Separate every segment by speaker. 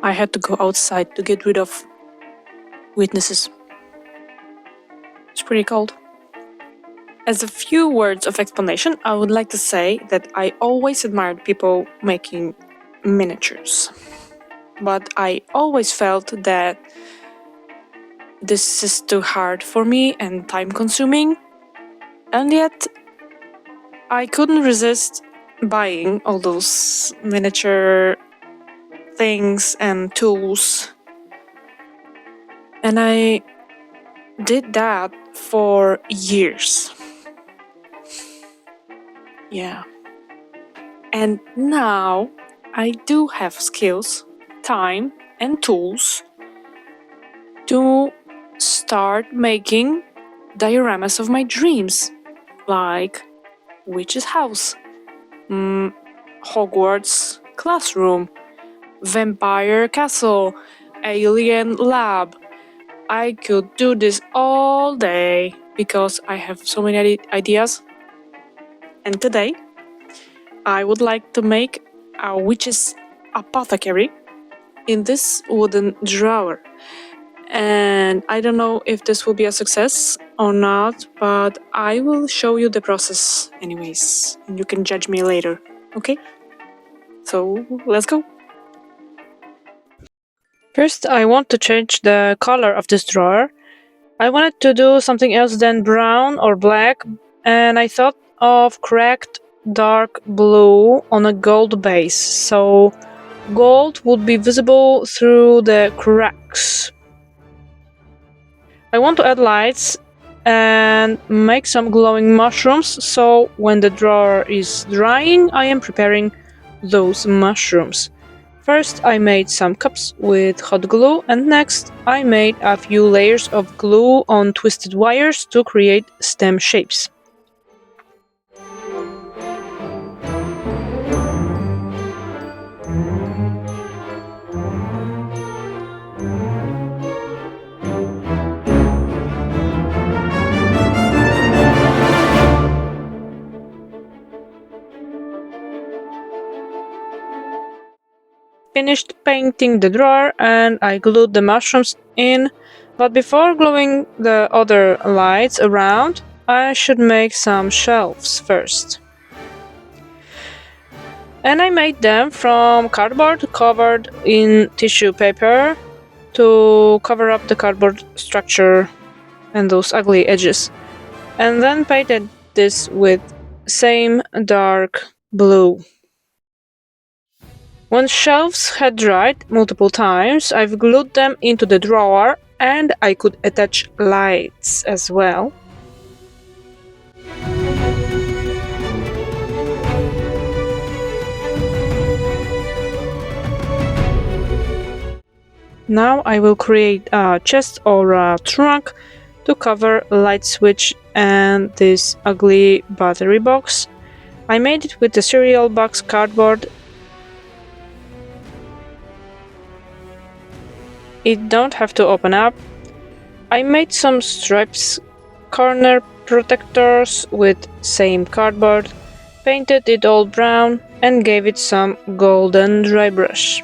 Speaker 1: I had to go outside to get rid of witnesses. It's pretty cold. As a few words of explanation, I would like to say that I always admired people making miniatures. But I always felt that this is too hard for me and time consuming. And yet, I couldn't resist buying all those miniature things and tools. And I did that for years. Yeah. And now I do have skills, time, and tools to start making dioramas of my dreams, like Witch's House, Hogwarts Classroom, Vampire Castle, Alien Lab. I could do this all day because I have so many ideas. And today, I would like to make a witch's apothecary in this wooden drawer. And I don't know if this will be a success or not, but I will show you the process anyways, and you can judge me later, okay? So let's go. First, I want to change the color of this drawer. I wanted to do something else than brown or black, and I thought of cracked dark blue on a gold base, so gold would be visible through the cracks. I want to add lights and make some glowing mushrooms, so when the drawer is drying, I am preparing those mushrooms. First, I made some cups with hot glue, and next, I made a few layers of glue on twisted wires to create stem shapes. Finished painting the drawer and I glued the mushrooms in, but before gluing the other lights around, I should make some shelves first. And I made them from cardboard covered in tissue paper to cover up the cardboard structure and those ugly edges, and then painted this with same dark blue. Once shelves had dried multiple times, I've glued them into the drawer and I could attach lights as well. Now I will create a chest or a trunk to cover light switch and this ugly battery box. I made it with the cereal box cardboard. It don't have to open up. I made some stripes, corner protectors with same cardboard, painted it all brown and gave it some golden dry brush.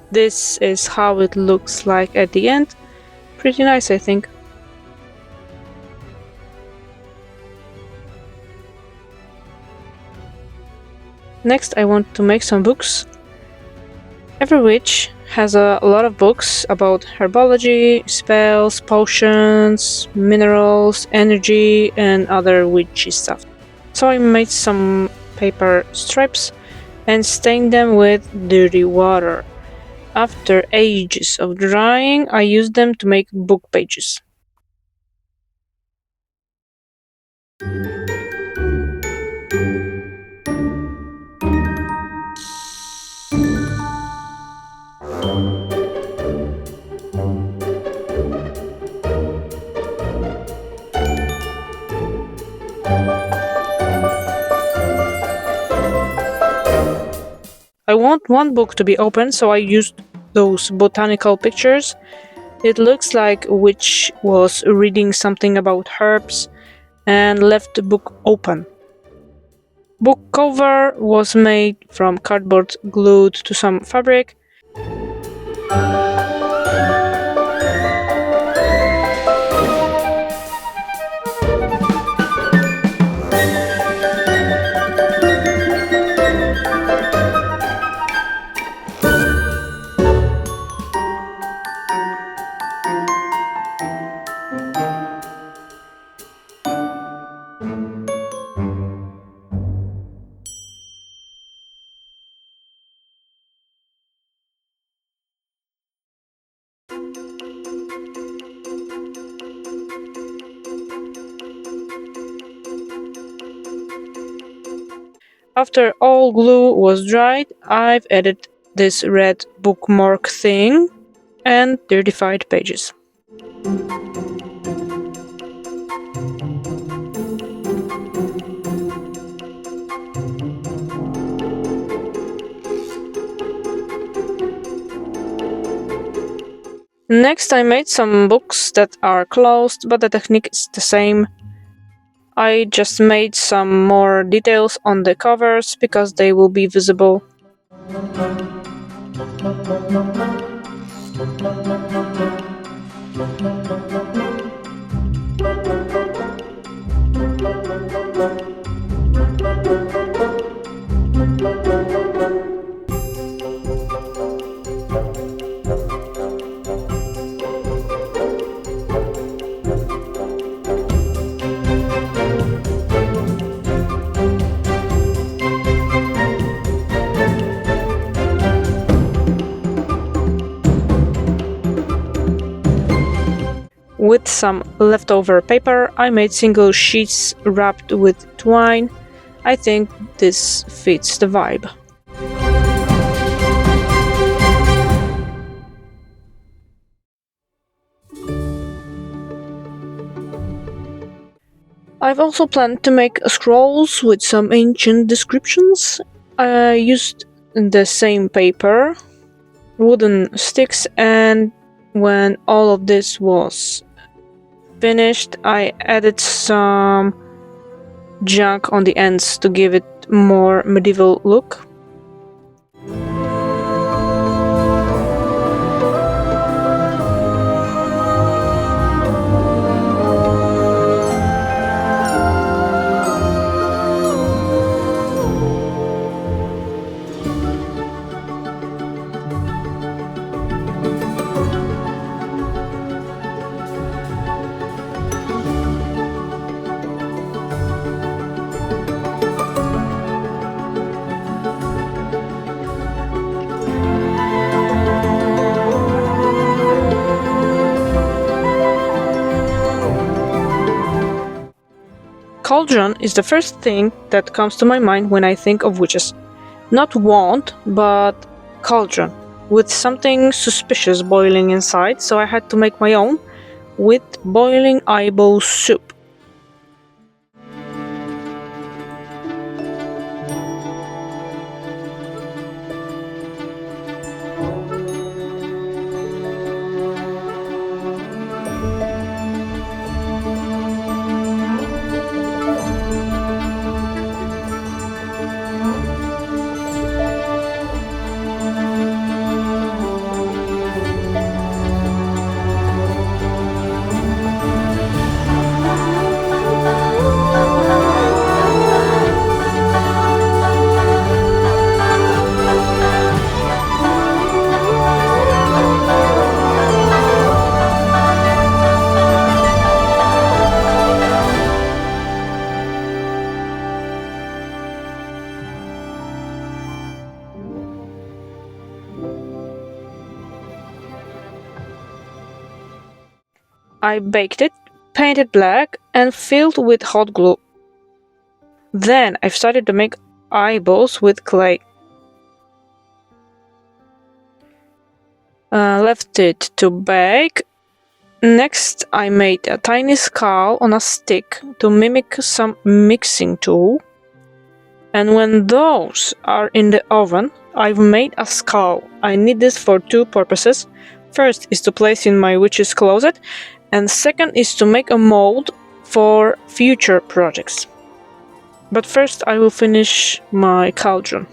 Speaker 1: This is how it looks like at the end. Pretty nice, I think. Next, I want to make some books. Every witch has a lot of books about herbology, spells, potions, minerals, energy, and other witchy stuff. So I made some paper strips and stained them with dirty water. After ages of drying, I use them to make book pages. I want one book to be open, so I used those botanical pictures. It looks like a witch was reading something about herbs and left the book open. Book cover was made from cardboard glued to some fabric. After all glue was dried, I've added this red bookmark thing and dirtified pages. Next, I made some books that are closed, but the technique is the same. I just made some more details on the covers because they will be visible. With some leftover paper, I made single sheets wrapped with twine. I think this fits the vibe. I've also planned to make scrolls with some ancient descriptions. I used the same paper, wooden sticks, and when all of this was finished, I added some junk on the ends to give it more medieval look. Cauldron is the first thing that comes to my mind when I think of witches. Not wand, but cauldron, with something suspicious boiling inside, so I had to make my own with boiling eyeball soup. I baked it, painted black, and filled with hot glue. Then I started to make eyeballs with clay. Left it to bake. Next, I made a tiny skull on a stick to mimic some mixing tool. And when those are in the oven, I've made a skull. I need this for two purposes. First is to place in my witch's closet, and second is to make a mold for future projects. But first I will finish my cauldron.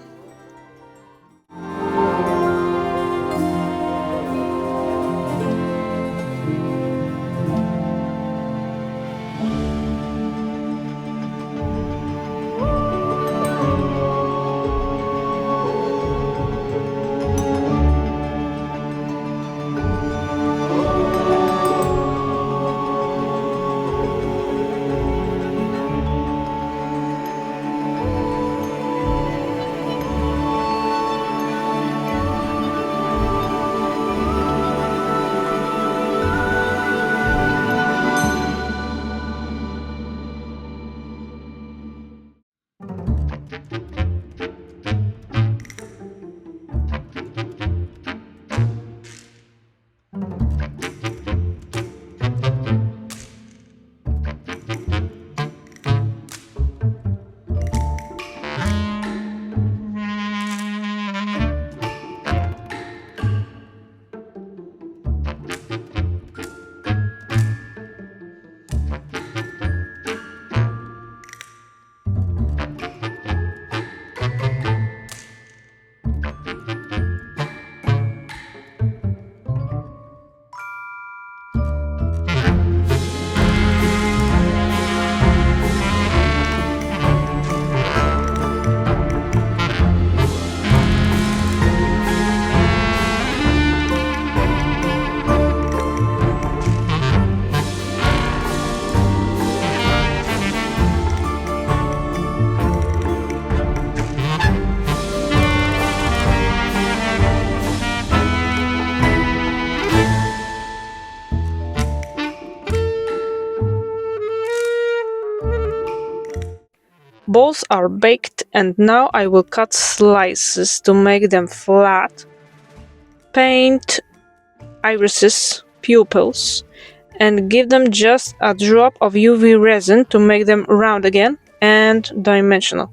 Speaker 1: Balls are baked, and now I will cut slices to make them flat, paint irises, pupils, and give them just a drop of UV resin to make them round again and dimensional.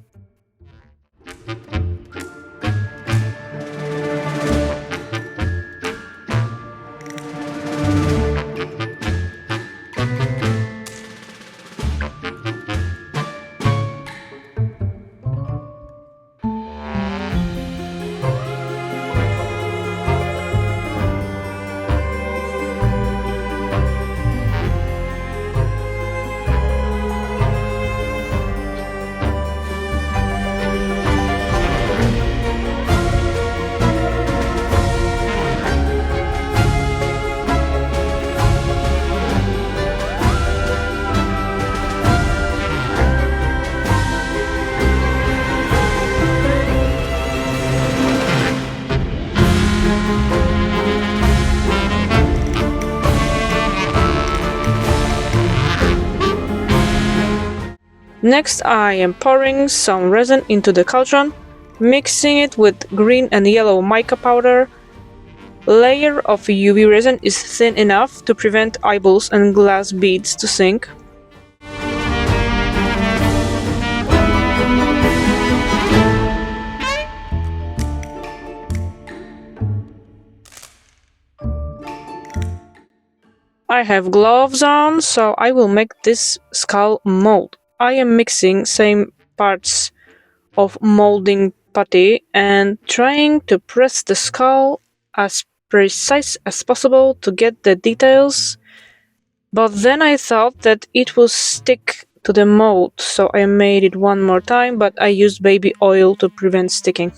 Speaker 1: Next, I am pouring some resin into the cauldron, mixing it with green and yellow mica powder. Layer of UV resin is thin enough to prevent eyeballs and glass beads to sink. I have gloves on, so I will make this skull mold. I am mixing same parts of molding putty and trying to press the skull as precise as possible to get the details, but then I thought that it will stick to the mold, so I made it one more time, but I used baby oil to prevent sticking.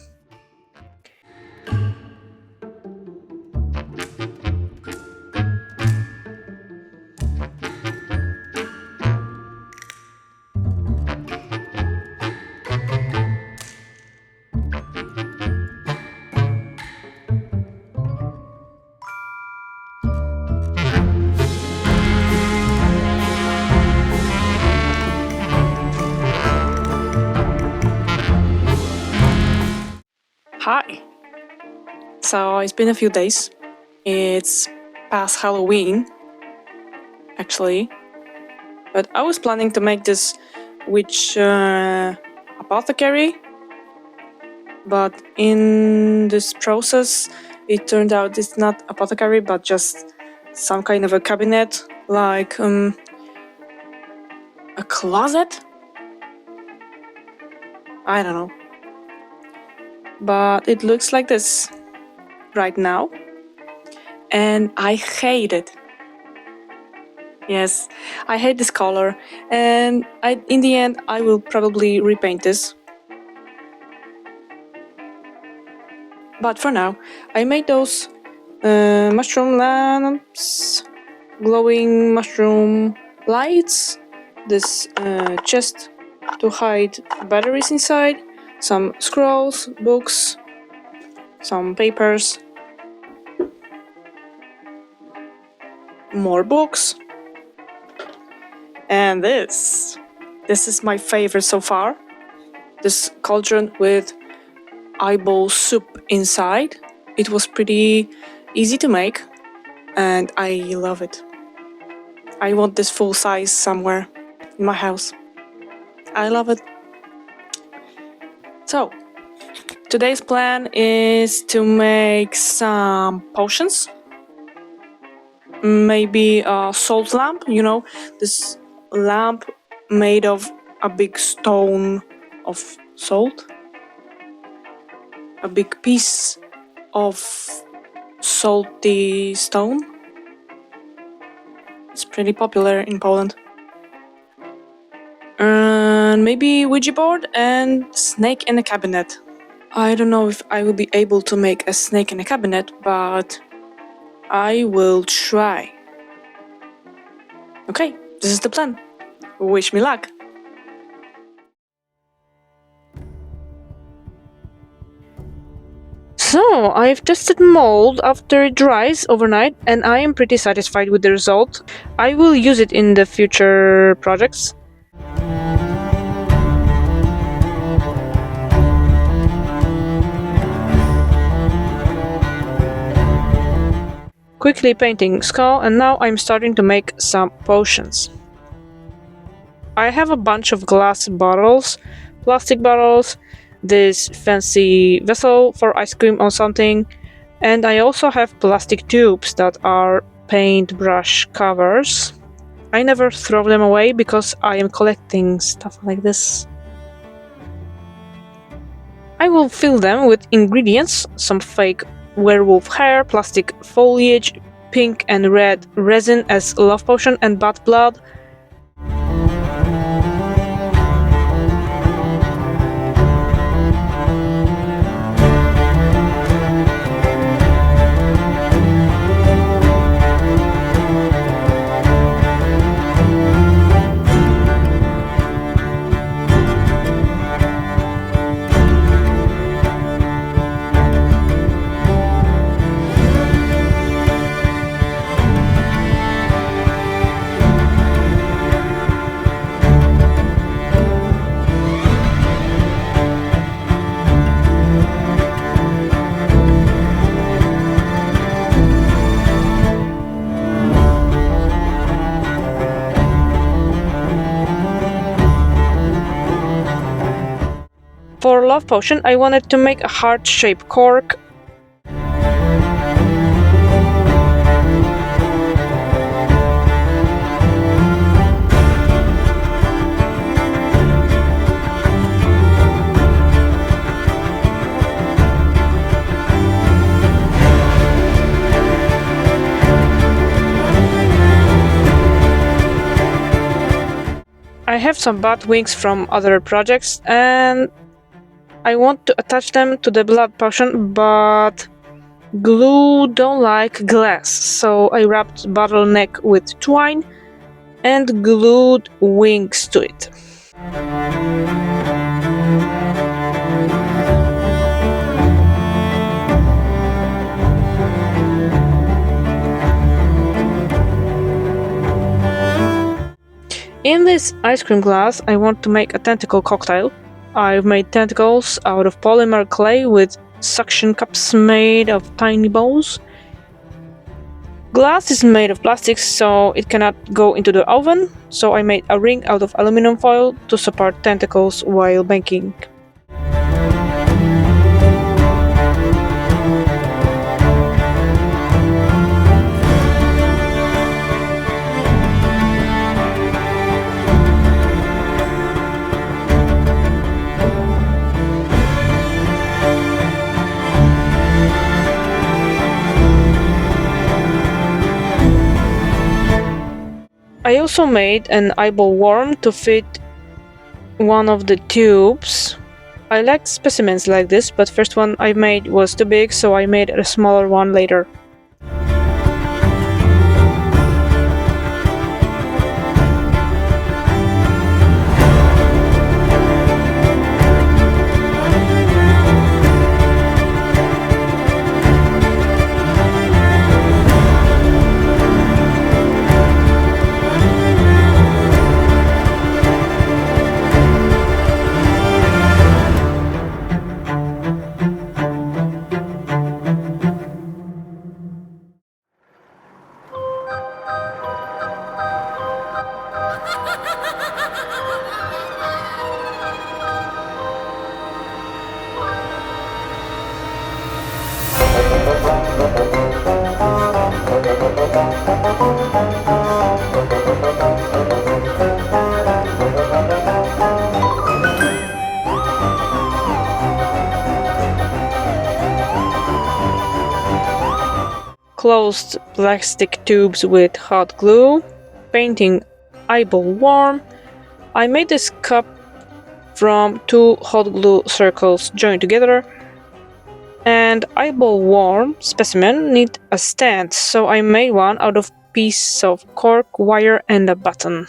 Speaker 1: Hi! So it's been a few days. It's past Halloween, actually. But I was planning to make this witch apothecary. But in this process, it turned out it's not apothecary, but just some kind of a cabinet, like a closet? I don't know. But it looks like this right now. And I hate it. Yes, I hate this color, and in the end I will probably repaint this. But for now, I made those mushroom lamps, glowing mushroom lights, this chest to hide batteries inside, some scrolls, books, some papers, more books, and this. This is my favorite so far. This cauldron with eyeball soup inside. It was pretty easy to make, and I love it. I want this full size somewhere in my house. I love it. So, today's plan is to make some potions. Maybe a salt lamp, this lamp made of a big stone of salt. A big piece of salty stone. It's pretty popular in Poland. And maybe Ouija board and snake in a cabinet. I don't know if I will be able to make a snake in a cabinet, but I will try. Okay, this is the plan. Wish me luck! So, I've tested mold after it dries overnight, and I am pretty satisfied with the result. I will use it in the future projects. Quickly painting skull, and now I'm starting to make some potions. I have a bunch of glass bottles, plastic bottles, this fancy vessel for ice cream or something, and I also have plastic tubes that are paintbrush covers. I never throw them away because I am collecting stuff like this. I will fill them with ingredients, some fake werewolf hair, plastic foliage, pink and red resin as love potion and bat blood. For love potion, I wanted to make a heart-shaped cork. I have some bat wings from other projects, and I want to attach them to the blood potion, but glue don't like glass, so I wrapped bottleneck with twine and glued wings to it. In this ice cream glass, I want to make a tentacle cocktail. I've made tentacles out of polymer clay with suction cups made of tiny balls. Glass is made of plastic, so it cannot go into the oven, so I made a ring out of aluminum foil to support tentacles while baking. I also made an eyeball worm to fit one of the tubes. I liked specimens like this, but first one I made was too big, so I made a smaller one later. Closed plastic tubes with hot glue, painting eyeball worm. I made this cup from 2 hot glue circles joined together, and eyeball worm specimen need a stand, so I made one out of piece of cork, wire, and a button.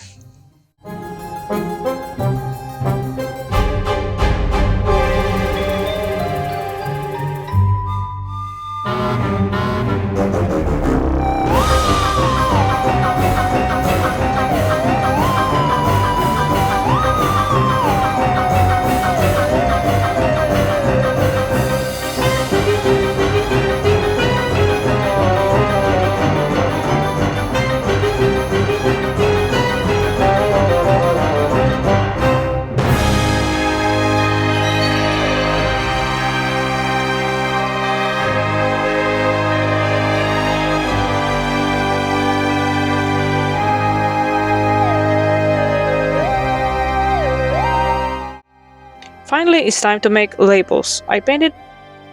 Speaker 1: Finally, it's time to make labels. I painted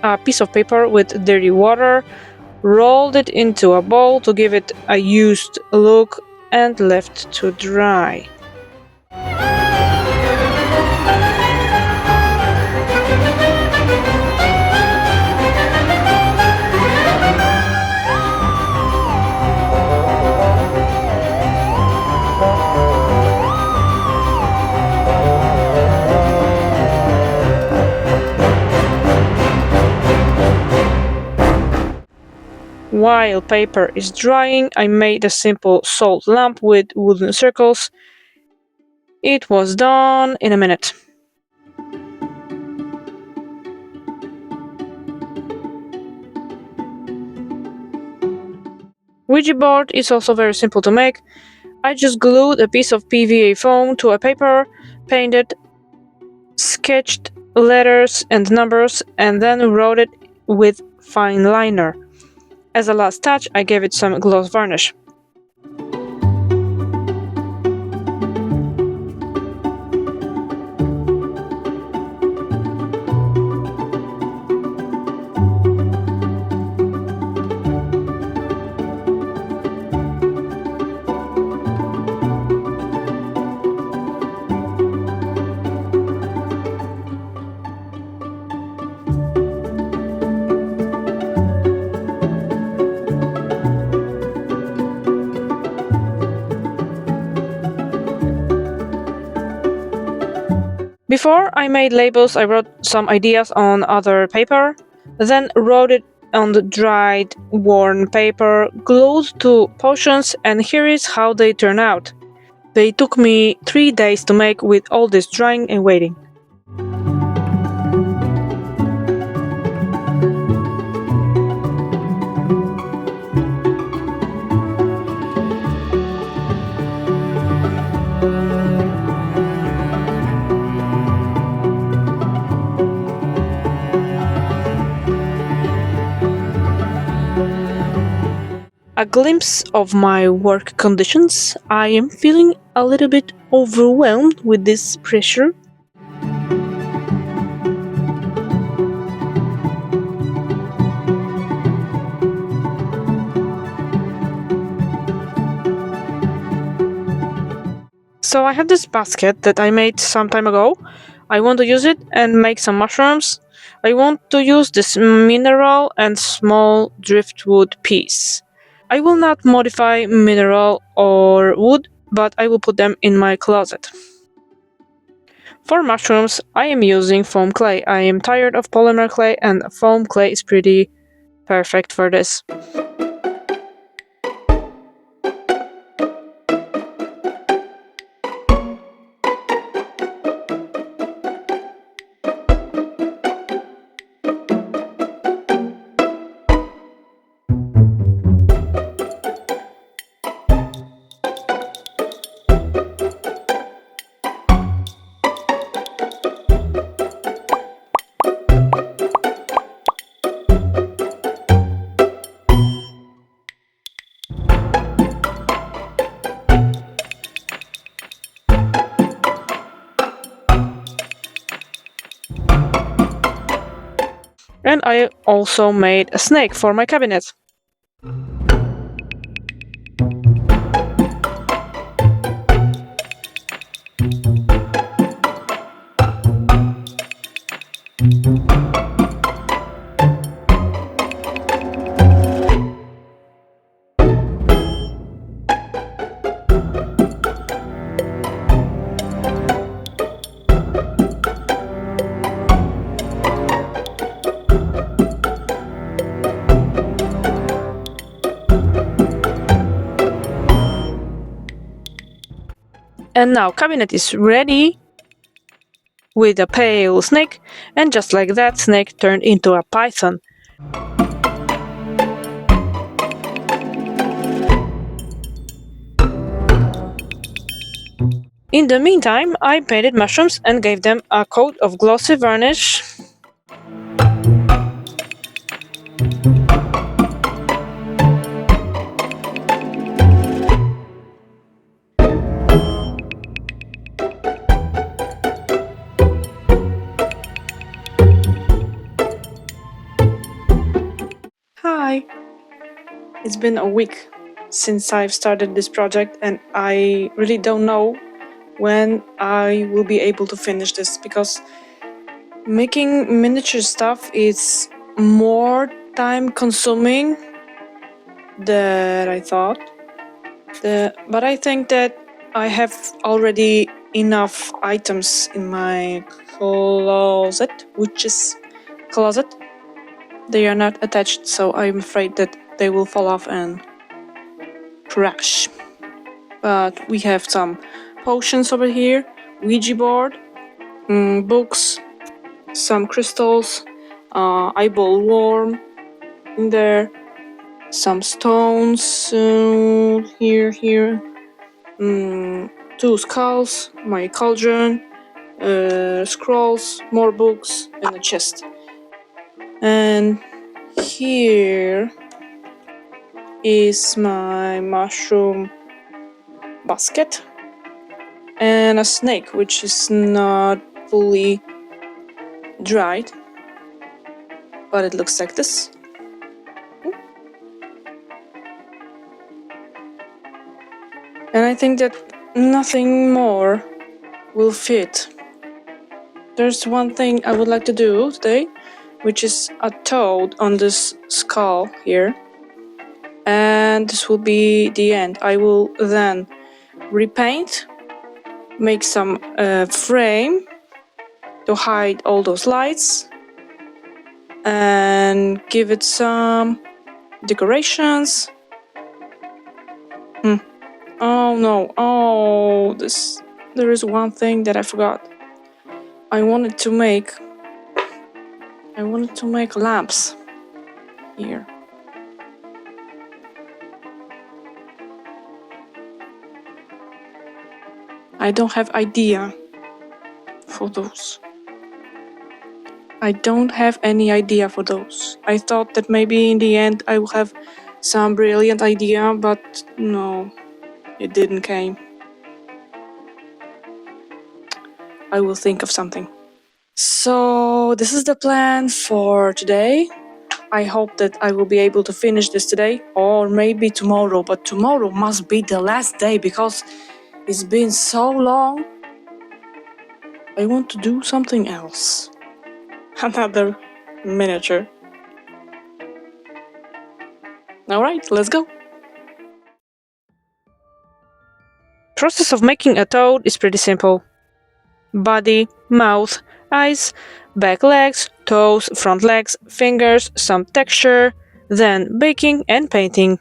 Speaker 1: a piece of paper with dirty water, rolled it into a ball to give it a used look, and left to dry. While paper is drying, I made a simple salt lamp with wooden circles. It was done in a minute. Ouija board is also very simple to make. I just glued a piece of PVA foam to a paper, painted, sketched letters and numbers, and then wrote it with fine liner. As a last touch, I gave it some gloss varnish. Before I made labels, I wrote some ideas on other paper, then wrote it on the dried, worn paper, glued to potions, and here is how they turn out. They took me 3 days to make with all this drying and waiting. glimpse of my work conditions. I am feeling a little bit overwhelmed with this pressure. So I have this basket that I made some time ago. I want to use it and make some mushrooms. I want to use this mineral and small driftwood piece. I will not modify mineral or wood, but I will put them in my closet. For mushrooms, I am using foam clay. I am tired of polymer clay, and foam clay is pretty perfect for this. And I also made a snake for my cabinet. And now cabinet is ready with a pale snake, and just like that, snake turned into a python. In the meantime, I painted mushrooms and gave them a coat of glossy varnish. Hi! It's been a week since I've started this project, and I really don't know when I will be able to finish this, because making miniature stuff is more time consuming than I thought. But I think that I have already enough items in my closet, which is closet. They are not attached, so I'm afraid that they will fall off and crash. But we have some potions over here, Ouija board, books, some crystals, eyeball worm in there, some stones here, two skulls, my cauldron, scrolls, more books, and a chest. And here is my mushroom basket and a snake, which is not fully dried, but it looks like this. And I think that nothing more will fit. There's one thing I would like to do today, which is a toad on this skull here. And this will be the end. I will then repaint, make some frame to hide all those lights, and give it some decorations. Oh no, there is one thing that I forgot. I wanted to make lamps here. I don't have idea for those. I don't have any idea for those. I thought that maybe in the end I will have some brilliant idea, but no, it didn't came. I will think of something. So this is the plan for today. I hope that I will be able to finish this today or maybe tomorrow, but tomorrow must be the last day because it's been so long. I want to do something else. Another miniature. Alright, let's go. Process of making a toad is pretty simple. Body, mouth, eyes, back legs, toes, front legs, fingers, some texture, then baking and painting.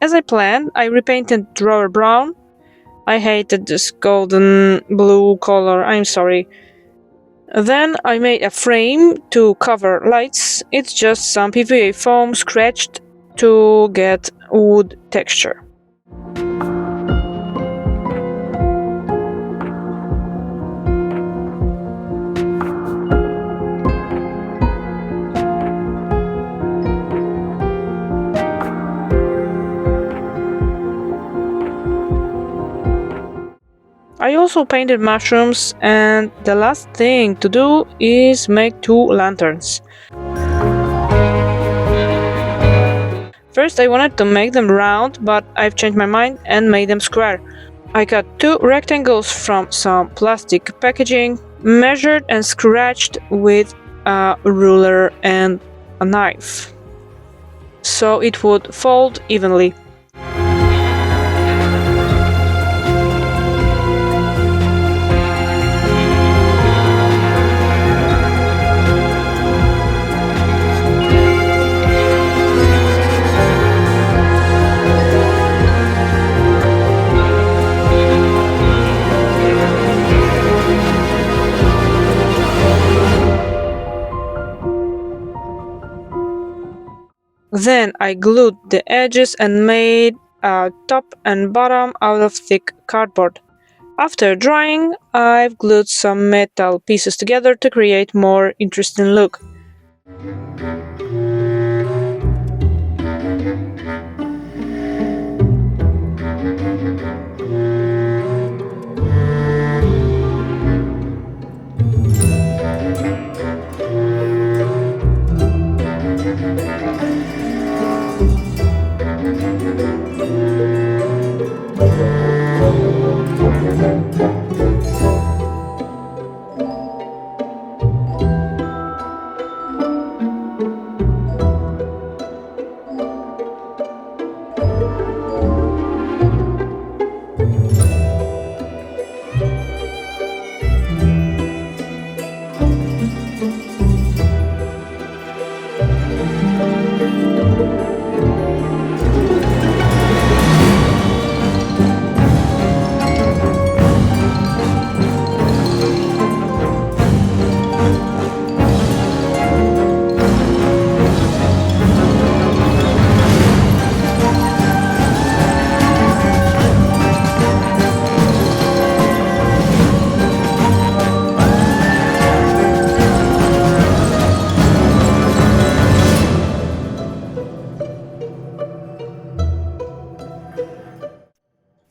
Speaker 1: As I planned, I repainted drawer brown. I hated this golden blue color, I'm sorry. Then I made a frame to cover lights. It's just some PVA foam scratched to get wood texture. I also painted mushrooms, and the last thing to do is make 2 lanterns. First I wanted to make them round, but I've changed my mind and made them square. I cut 2 rectangles from some plastic packaging, measured and scratched with a ruler and a knife, so it would fold evenly. Then I glued the edges and made a top and bottom out of thick cardboard. After drying, I've glued some metal pieces together to create more interesting look.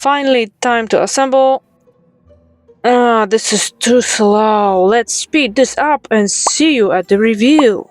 Speaker 1: Finally, time to assemble. This is too slow. Let's speed this up and see you at the review.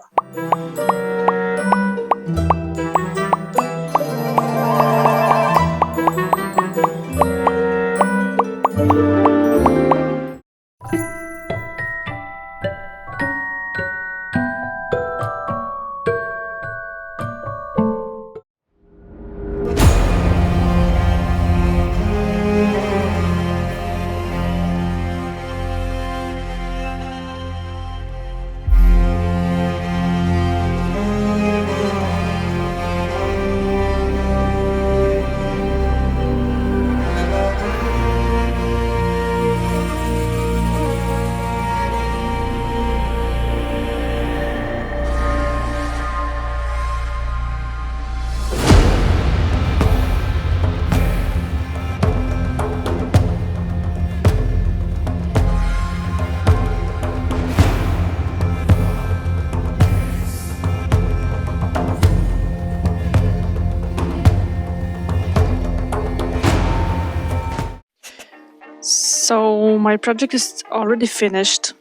Speaker 1: So, my project is already finished.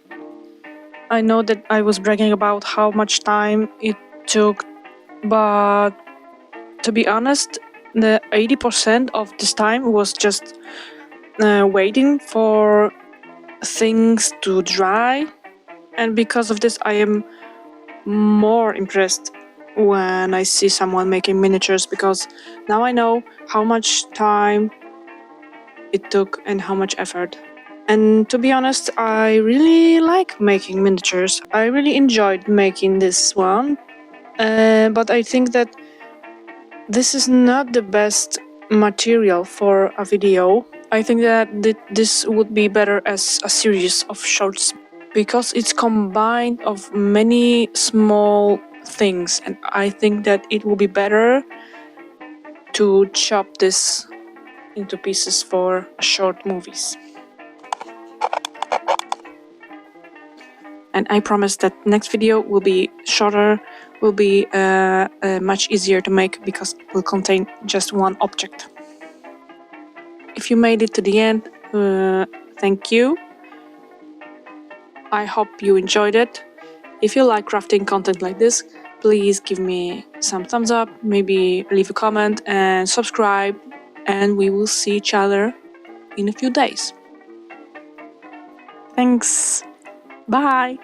Speaker 1: I know that I was bragging about how much time it took, but to be honest, the 80% of this time was just waiting for things to dry, and because of this, I am more impressed when I see someone making miniatures because now I know how much time it took and how much effort. And to be honest, I really like making miniatures. I really enjoyed making this one, but I think that this is not the best material for a video. I think that this would be better as a series of shorts because it's combined of many small things, and I think that it will be better to chop this into pieces for short movies. And I promise that next video will be shorter, will be much easier to make because it will contain just one object. If you made it to the end, thank you. I hope you enjoyed it. If you like crafting content like this, please give me some thumbs up, maybe leave a comment and subscribe, and we will see each other in a few days. Thanks. Bye.